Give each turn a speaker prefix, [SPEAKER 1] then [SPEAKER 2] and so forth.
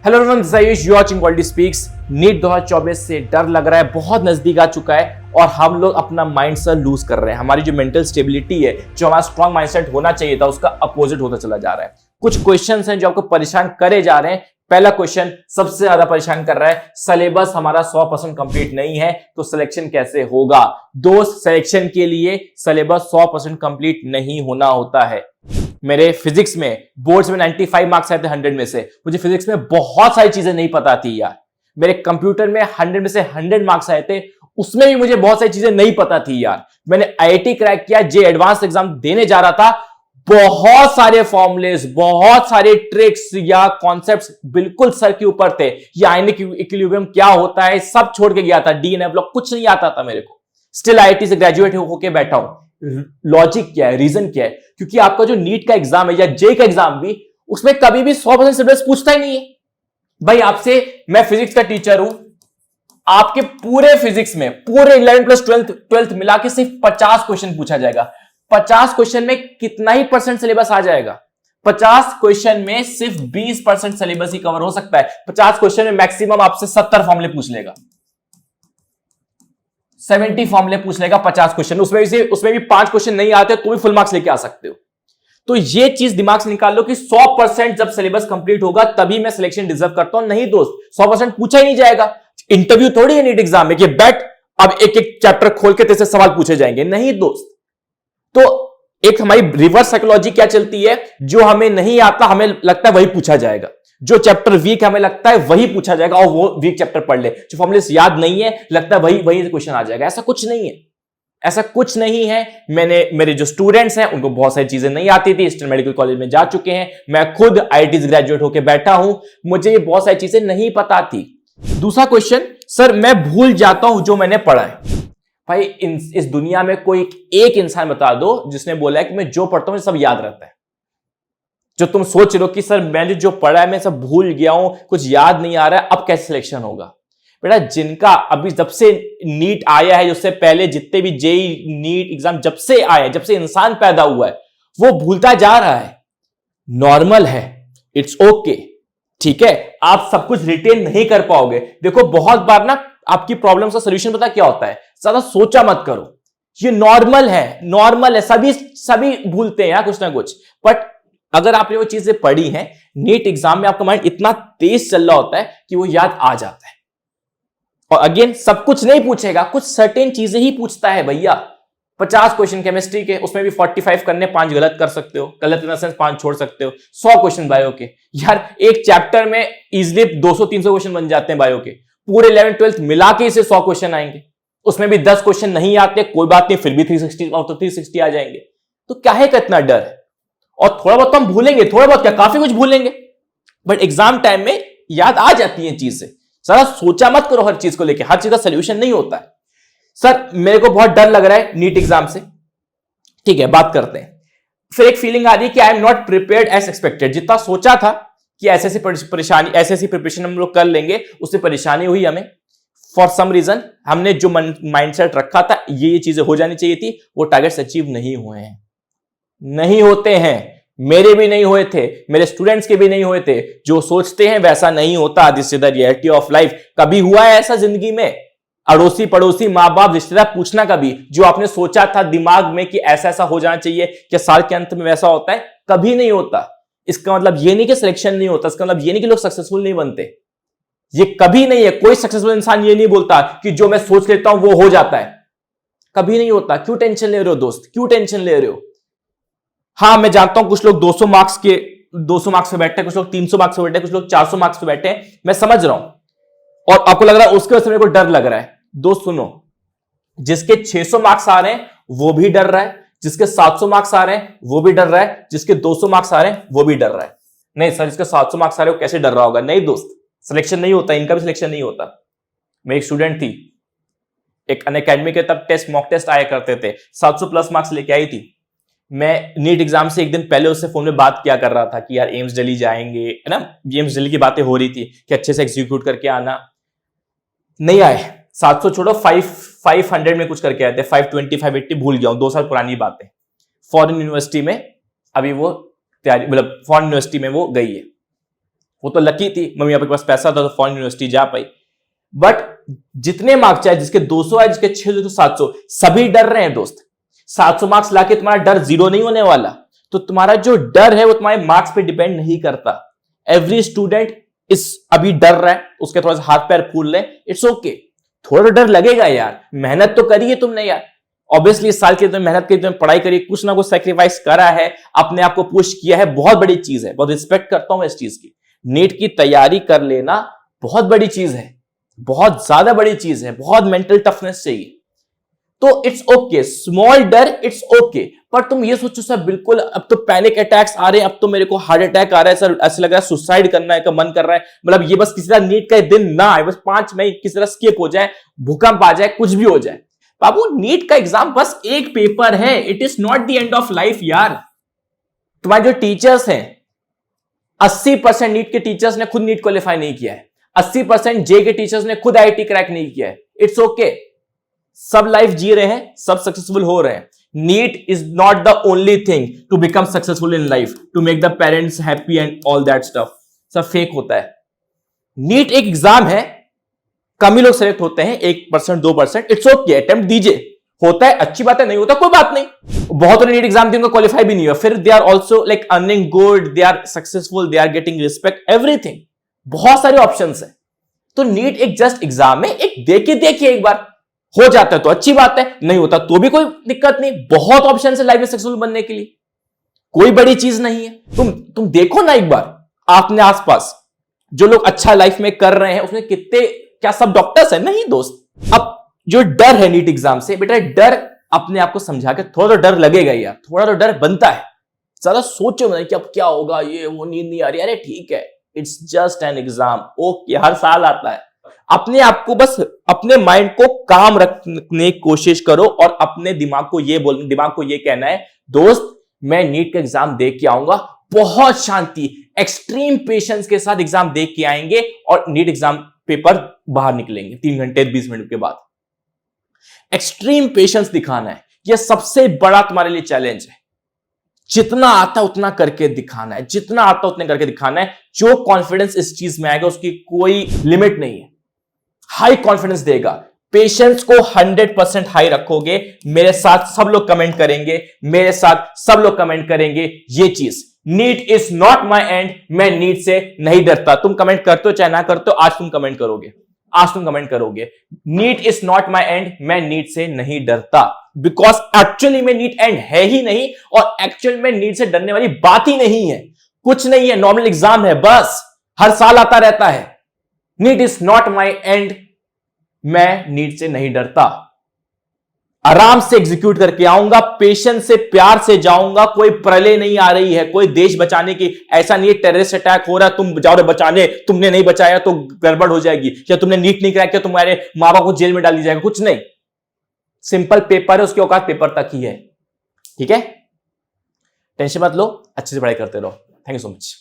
[SPEAKER 1] Hello everyone, this is Ayush, you watching quality speaks. NEET 2024 से डर लग रहा है, बहुत नजदीक आ चुका है और हम लोग अपना माइंडसेट लूज कर रहे हैं। हमारी जो मेंटल स्टेबिलिटी है, जो हमारा स्ट्रॉन्ग माइंडसेट होना चाहिए था, उसका अपोजिट होता चला जा रहा है। कुछ क्वेश्चंस हैं जो आपको परेशान करे जा रहे हैं। पहला क्वेश्चन सबसे ज्यादा परेशान कर रहा है, सिलेबस हमारा 100% कंप्लीट नहीं है तो सिलेक्शन कैसे होगा। दोस्त, सिलेक्शन के लिए सिलेबस 100% कंप्लीट नहीं होना होता है। मेरे फिजिक्स में बोर्ड्स में 95 मार्क्स आए थे 100 में से। मुझे फिजिक्स में बहुत सारी चीजें नहीं पता थी यार। मेरे कंप्यूटर में 100 में से 100 मार्क्स आए थे, उसमें भी मुझे बहुत सारी चीजें नहीं पता थी यार। मैंने आईआईटी क्रैक किया, जे एडवांस एग्जाम देने जा रहा था, बहुत सारे फॉर्मूलेस, बहुत सारे ट्रिक्स या कॉन्सेप्ट्स बिल्कुल सर के ऊपर थे। ये आयनिक इक्विलिब्रियम क्या होता है सब छोड़ के गया था। डीएनए ब्लॉक कुछ नहीं आता था मेरे को। स्टिल आईआईटी से ग्रेजुएट होकर बैठा हूं। लॉजिक क्या है, रीजन क्या है? क्योंकि आपका जो नीट का एग्जाम है या जे का एग्जाम भी, उसमें कभी भी 100% सिलेबस पूछता ही नहीं है भाई आपसे। मैं फिजिक्स का टीचर हूं, आपके पूरे फिजिक्स में पूरे 11 प्लस 12th मिला के सिर्फ 50 क्वेश्चन पूछा जाएगा। 50 क्वेश्चन में कितना ही परसेंट सिलेबस आ जाएगा? 50 क्वेश्चन में सिर्फ 20% सिलेबस ही कवर हो सकता है। 50 क्वेश्चन में मैक्सिमम आपसे 70 फॉर्मूले पूछ लेगा, 70 फॉर्मूले पूछ लेगा 50 क्वेश्चन। उसमें भी 5 क्वेश्चन नहीं आते तो भी फुल मार्क्स लेके आ सकते हो। तो ये चीज दिमाग से निकाल लो कि 100% जब सिलेबस कंप्लीट होगा तभी मैं सिलेक्शन डिजर्व करता हूं। नहीं दोस्त, 100% पूछा ही नहीं जाएगा। इंटरव्यू थोड़ी है नीट एग्जाम में कि बैठ अब एक एक चैप्टर खोल के तेरे से सवाल पूछे जाएंगे। नहीं दोस्त। तो एक हमारी रिवर्स साइकोलॉजी क्या चलती है, जो हमें नहीं आता हमें लगता है वही पूछा जाएगा, जो चैप्टर वीक हमें लगता है वही पूछा जाएगा और वो वीक चैप्टर पढ़ ले। जो फॉर्मूलेस याद नहीं है लगता है वही क्वेश्चन आ जाएगा। ऐसा कुछ नहीं है, ऐसा कुछ नहीं है। मेरे जो स्टूडेंट्स हैं उनको बहुत सारी चीजें नहीं आती थी, ईस्टर्न मेडिकल कॉलेज में जा चुके हैं। मैं खुद आईआईटी से ग्रेजुएट होकर बैठा हूं, मुझे बहुत सारी चीजें नहीं पता थी। दूसरा क्वेश्चन, सर मैं भूल जाता हूं जो मैंने पढ़ा है। भाई इस दुनिया में कोई एक इंसान बता दो जिसने बोला है कि मैं जो पढ़ता हूं मुझे सब याद रहता है। जो तुम सोच रहे हो कि सर मैंने जो पढ़ा है मैं सब भूल गया हूं, कुछ याद नहीं आ रहा है, अब कैसे सिलेक्शन होगा? बेटा, जिनका अभी जब से नीट आया है, उससे पहले जितने भी जेई नीट एग्जाम जब से आया है, जब से इंसान पैदा हुआ है, वो भूलता जा रहा है। नॉर्मल है, इट्स ओके, ठीक है। आप सब कुछ रिटेन नहीं कर पाओगे। देखो, बहुत बार ना आपकी प्रॉब्लम का सोल्यूशन पता क्या होता है? ज्यादा सोचा मत करो, ये नॉर्मल है, नॉर्मल है। सभी भूलते हैं यार कुछ ना कुछ। बट अगर आपने वो चीजें पढ़ी हैं, नीट एग्जाम में आपका माइंड इतना तेज चल रहा होता है कि वो याद आ जाता है। और अगेन, सब कुछ नहीं पूछेगा, कुछ सर्टेन चीजें ही पूछता है भैया। 50 क्वेश्चन केमिस्ट्री के, उसमें भी 45 करने, 5 गलत कर सकते हो, गलत इन द सेंस 5 छोड़ सकते हो। 100 क्वेश्चन बायो के, यार एक चैप्टर में इजिली 200-300 क्वेश्चन बन जाते हैं बायो के। पूरे 11th 12th मिला के इसे 100 क्वेश्चन आएंगे। उसमें भी 10 क्वेश्चन नहीं आते, कोई बात नहीं, फिर भी 360 आउट ऑफ 360 आ जाएंगे। तो क्या है, कितना डर है? और थोड़ा बहुत तो हम भूलेंगे, थोड़ा बहुत क्या, काफी कुछ भूलेंगे, बट एग्जाम टाइम में याद आ जाती है चीजें। जरा सोचा मत करो हर चीज को लेके, हर चीज का सोल्यूशन नहीं होता है। सर मेरे को बहुत डर लग रहा है नीट एग्जाम से, ठीक है, बात करते हैं। फिर एक फीलिंग आ रही है कि I am not prepared as expected. जितना सोचा था कि ऐसे प्रिपरेशन हम लोग कर लेंगे, उससे परेशानी हुई हमें। फॉर सम रीजन हमने जो माइंडसेट रखा था ये चीजें हो जानी चाहिए थी, वो टारगेट्स अचीव नहीं हुए हैं, नहीं होते हैं। मेरे भी नहीं हुए थे, मेरे स्टूडेंट्स के भी नहीं हुए थे। जो सोचते हैं वैसा नहीं होता। This is the reality of life. कभी हुआ है ऐसा जिंदगी में? अड़ोसी पड़ोसी, माँ बाप, रिश्तेदार पूछना कभी, जो आपने सोचा था दिमाग में कि ऐसा ऐसा हो जाना चाहिए, कि साल के अंत में वैसा होता है? कभी नहीं होता। इसका मतलब ये नहीं कि सिलेक्शन नहीं होता, इसका मतलब ये नहीं कि लोग सक्सेसफुल नहीं बनते। ये कभी नहीं है। कोई सक्सेसफुल इंसान ये नहीं बोलता कि जो मैं सोच लेता हूं वो हो जाता है। कभी नहीं होता। क्यों टेंशन ले रहे हो दोस्त, क्यों टेंशन ले रहे हो? हाँ, मैं जानता हूं कुछ लोग 200 मार्क्स पे बैठे हैं, कुछ लोग 300 मार्क्स पे बैठे हैं, कुछ लोग 400 मार्क्स पे बैठे हैं, मैं समझ रहा हूं। और आपको लग रहा है उसके वजह से मेरे को डर लग रहा है। दोस्त सुनो, जिसके 600 मार्क्स आ रहे हैं वो भी डर रहा है, जिसके 700 मार्क्स आ रहे हैं वो भी डर रहा है, जिसके 200 मार्क्स आ रहे हैं वो भी डर रहा है। नहीं सर, जिसके 700 मार्क्स आ रहे हैं वो कैसे डर रहा होगा? नहीं दोस्त, सिलेक्शन नहीं होता, इनका भी सिलेक्शन नहीं होता। मेरी एक स्टूडेंट थी, एक अनअकैडमी के तब मॉक टेस्ट आया करते थे, 700 प्लस मार्क्स लेके आई थी। मैं नीट एग्जाम से एक दिन पहले उससे फोन में बात किया कर रहा था कि यार एम्स दिल्ली जाएंगे, है ना, एम्स दिल्ली की बातें हो रही थी कि अच्छे से एग्जीक्यूट करके आना। नहीं आए, 700 छोड़ो, 500 में कुछ करके आए थे, 520 580 भूल गया हूं, 2 साल पुरानी बात है। फॉरेन यूनिवर्सिटी में अभी वो तैयारी, मतलब फॉरेन यूनिवर्सिटी में वो गई है। वो तो लकी थी, मम्मी पापा के पास पैसा था तो फॉरेन यूनिवर्सिटी जा पाई। बट जितने मार्क्स चाहे, जिसके 200 है, जिसके 600, 700, सभी डर रहे हैं दोस्त। 700 मार्क्स लाके तुम्हारा डर जीरो नहीं होने वाला। तो तुम्हारा जो डर है वो तुम्हारे मार्क्स पे डिपेंड नहीं करता। एवरी स्टूडेंट इस अभी डर रहा है, उसके थोड़ा सा हाथ पैर फूल रहे, इट्स ओके। थोड़ा डर लगेगा यार, मेहनत तो करी है तुमने यार, ऑब्वियसली इस साल की तुमने मेहनत करी, तुमने पढ़ाई करी, कुछ ना कुछ सैक्रिफाइस करा है, अपने आप को पुश किया है, बहुत बड़ी चीज है, बहुत रिस्पेक्ट करता हूं मैं इस चीज की। नीट की तैयारी कर लेना बहुत बड़ी चीज है, बहुत ज्यादा बड़ी चीज है, बहुत मेंटल टफनेस चाहिए। तो इट्स ओके, स्मॉल डर इट्स ओके। पर तुम ये सोचो सर बिल्कुल अब तो पैनिक अटैक्स आ रहे हैं, अब तो मेरे को हार्ट अटैक आ रहा है सर, ऐसा लग रहा है सुसाइड करना है का मन कर रहा है, मतलब ये बस किसी तरह नीट का दिन ना आए, बस 5 मई किसी तरह स्किप हो जाए, भूकंप आ जाए, कुछ भी हो जाए। बाबू नीट का एग्जाम बस एक पेपर है, it is not the end of life यार। तुम्हारे जो टीचर्स हैं, 80% नीट के टीचर्स ने खुद नीट क्वालिफाई नहीं किया है, 80% जे के टीचर्स ने खुद आईआईटी क्रैक नहीं किया है। इट्स ओके, सब लाइफ जी रहे हैं, सब सक्सेसफुल हो रहे हैं। NEET is not the only thing to become successful in life, to make the parents happy and all that stuff, सब फेक होता है। नीट एक एग्जाम है, कम ही लोग सेलेक्ट होते हैं, 1%, 2%, इट्स ओके, अटेम्प्ट दीजिए, होता है अच्छी बात है, नहीं होता कोई बात नहीं। बहुत नीट एग्जाम दी, उनको क्वालिफाई भी नहीं हुआ, फिर they are also like earning good, they are successful, they are getting respect, everything, बहुत सारे ऑप्शंस है। तो नीट एक जस्ट एग्जाम है, एक देखिए एक बार, हो जाता है तो अच्छी बात है, नहीं होता तो भी कोई दिक्कत नहीं, बहुत ऑप्शन है लाइफ में सक्सेसफुल बनने के लिए, कोई बड़ी चीज नहीं है। तुम देखो ना एक बार अपने आसपास जो लोग अच्छा लाइफ में कर रहे हैं, उसमें कितने, क्या सब डॉक्टर्स है? नहीं दोस्त। अब जो डर है नीट एग्जाम से, बेटा डर अपने आप को समझा के, थोड़ा तो डर लगेगा यार, थोड़ा तो डर बनता है, ज्यादा सोचो नहीं कि अब क्या होगा, ये वो, नींद नहीं आ रही, अरे ठीक है, it's just an exam, okay, हर साल आता है। अपने आप को बस, अपने माइंड को काम रखने की कोशिश करो और अपने दिमाग को ये कहना है, दोस्त मैं नीट का एग्जाम दे के आऊंगा, बहुत शांति, एक्सट्रीम पेशेंस के साथ एग्जाम दे के आएंगे और नीट एग्जाम पेपर बाहर निकलेंगे 3 घंटे 20 मिनट के बाद। एक्सट्रीम पेशेंस दिखाना है, यह सबसे बड़ा तुम्हारे लिए चैलेंज है। जितना आता उतना करके दिखाना है, जितना आता उतने करके दिखाना है। जो कॉन्फिडेंस इस चीज में आएगा उसकी कोई लिमिट नहीं है, हाई कॉन्फिडेंस देगा। पेशेंस को 100% हाई रखोगे, मेरे साथ सब लोग कमेंट करेंगे, मेरे साथ सब लोग कमेंट करेंगे ये चीज, NEET is not my end, मैं नीट से नहीं डरता। तुम कमेंट करते हो चाहे ना करते हो, आज तुम कमेंट करोगे, आज तुम कमेंट करोगे, NEET is not my end, मैं नीट से नहीं डरता, बिकॉज एक्चुअली में नीट एंड है ही नहीं, और एक्चुअल में नीट से डरने वाली बात ही नहीं है, कुछ नहीं है, नॉर्मल एग्जाम है, बस हर साल आता रहता है। NEET is not my end, मैं नीट से नहीं डरता, आराम से एग्जीक्यूट करके आऊंगा, पेशेंस से, प्यार से जाऊंगा। कोई प्रलय नहीं आ रही है, कोई देश बचाने की, ऐसा नहीं है टेररिस्ट अटैक हो रहा है तुम जाओ रे बचाने, तुमने नहीं बचाया तो गड़बड़ हो जाएगी, या तुमने नीट नहीं क्रैक किया तुम्हारे मां बाप को जेल में डाल दिया जाएगा, कुछ नहीं, सिंपल पेपर है, उसकी औकात पेपर तक ही है, ठीक है? टेंशन मत लो, अच्छे से पढ़ाई करते रहो। Thank you so much.